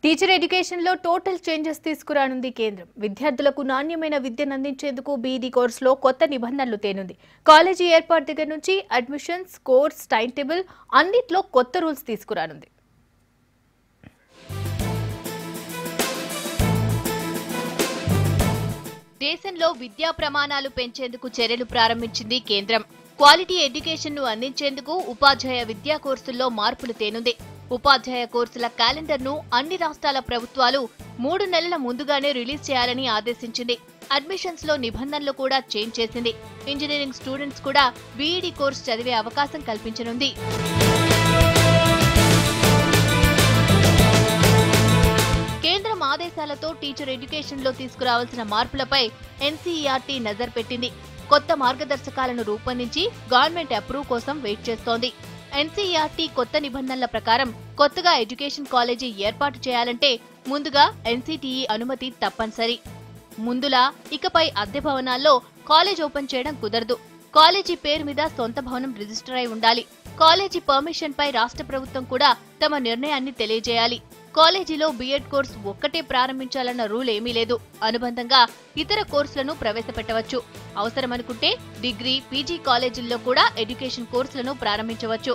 Teacher education లో total changes తీసుకురానుంది కేంద్రం. విద్యార్థులకు నాణ్యమైన విద్యను అందించేందుకు బీఈడీ కోర్సులో కొత్త నిబంధనలు తేనుంది. కాలేజీ ఏర్పాటు దగ్గర నుంచి అడ్మిషన్స్, కోర్స్, టైం టేబుల్ అన్నిట్లో కొత్త రూల్స్ తీసుకురానుంది. దేశంలో విద్యా ప్రమాణాలు పెంచేందుకు చర్యలు ప్రారంభించింది కేంద్రం. క్వాలిటీ ఎడ్యుకేషన్ ను అందించేందుకు ఉపాధ్యాయ విద్యా కోర్సుల్లో మార్పులు తేనుంది. ఉపాధ్యాయ కోర్సుల క్యాలెండర్ ను అన్ని రాష్ట్రాల ప్రభుత్వాలు 3 నెలల ముందుగానే రిలీజ్ చేయాలని ఆదేశించింది. అడ్మిషన్స్ లో నిబంధనలు కూడా చేంజ్ చేసింది. ఇంజనీరింగ్ స్టూడెంట్స్ కూడా బీఈడీ కోర్సు చదివే అవకాశం కల్పించనుంది. కేంద్రం ఆదేశాలతో టీచర్ ఎడ్యుకేషన్ లో తీసుకురావాల్సిన మార్పులపై ఎన్సీఈఆర్టీ నజర్ పెట్టింది. కొత్త మార్గదర్శకాలను రూపొందించి గవర్నమెంట్ అప్రూవ్ కోసం వెయిట్ చేస్తోంది. ఎన్సీఈఆర్టీ కొత్త నిబంధనల ప్రకారం కొత్తగా ఎడ్యుకేషన్ కాలేజీ ఏర్పాటు చేయాలంటే ముందుగా ఎన్సీటీఈ అనుమతి తప్పనిసరి. ముందులా ఇకపై అద్దె భవనాల్లో కాలేజ్ ఓపెన్ చేయడం కుదరదు. కాలేజీ పేరు మీద సొంత భవనం రిజిస్టర్ అయి ఉండాలి. కాలేజీ పర్మిషన్ పై రాష్ట్ర ప్రభుత్వం కూడా తమ నిర్ణయాన్ని తెలియజేయాలి. కాలేజీలో బీఎడ్ కోర్సు ఒక్కటే ప్రారంభించాలన్న రూల్ ఏమీ లేదు. అనుబంధంగా ఇతర కోర్సులను ప్రవేశపెట్టవచ్చు. అవసరమనుకుంటే డిగ్రీ, పీజీ కాలేజీల్లో కూడా ఎడ్యుకేషన్ కోర్సులను ప్రారంభించవచ్చు.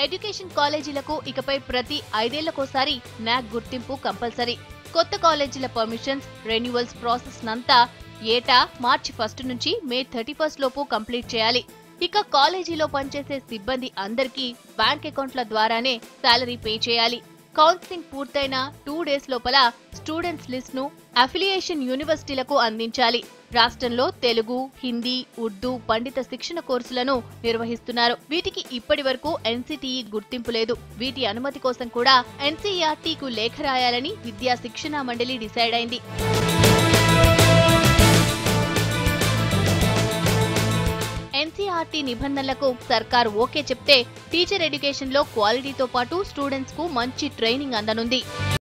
ఎడ్యుకేషన్ కాలేజీలకు ఇకపై ప్రతి 5 ఏళ్లకోసారి నాక్ గుర్తింపు కంపల్సరీ. కొత్త కాలేజీల పర్మిషన్స్, రెన్యువల్స్ ప్రాసెస్ నంతా ఏటా మార్చి 1 నుంచి మే 31 లోపు కంప్లీట్ చేయాలి. ఇక కాలేజీలో పనిచేసే సిబ్బంది అందరికీ బ్యాంక్ అకౌంట్ల ద్వారానే శాలరీ పే చేయాలి. కౌన్సిలింగ్ పూర్తయిన 2 డేస్ లోపల స్టూడెంట్స్ లిస్ట్ ను అఫిలియేషన్ యూనివర్సిటీలకు అందించాలి. రాష్ట్రంలో తెలుగు, హిందీ, ఉర్దూ పండిత శిక్షణ కోర్సులను నిర్వహిస్తున్నారు. వీటికి ఇప్పటి వరకు ఎన్సీటీఈ గుర్తింపు లేదు. వీటి అనుమతి కోసం కూడా ఎన్సీఈఆర్టీకు లేఖ రాయాలని విద్యా శిక్షణ మండలి డిసైడ్ అయింది. ఎన్సీఆర్టీ నిబంధనలకు సర్కార్ ఓకే చెప్తే టీచర్ ఎడ్యుకేషన్ లో క్వాలిటీతో పాటు స్టూడెంట్స్ కు మంచి ట్రైనింగ్ అందనుంది.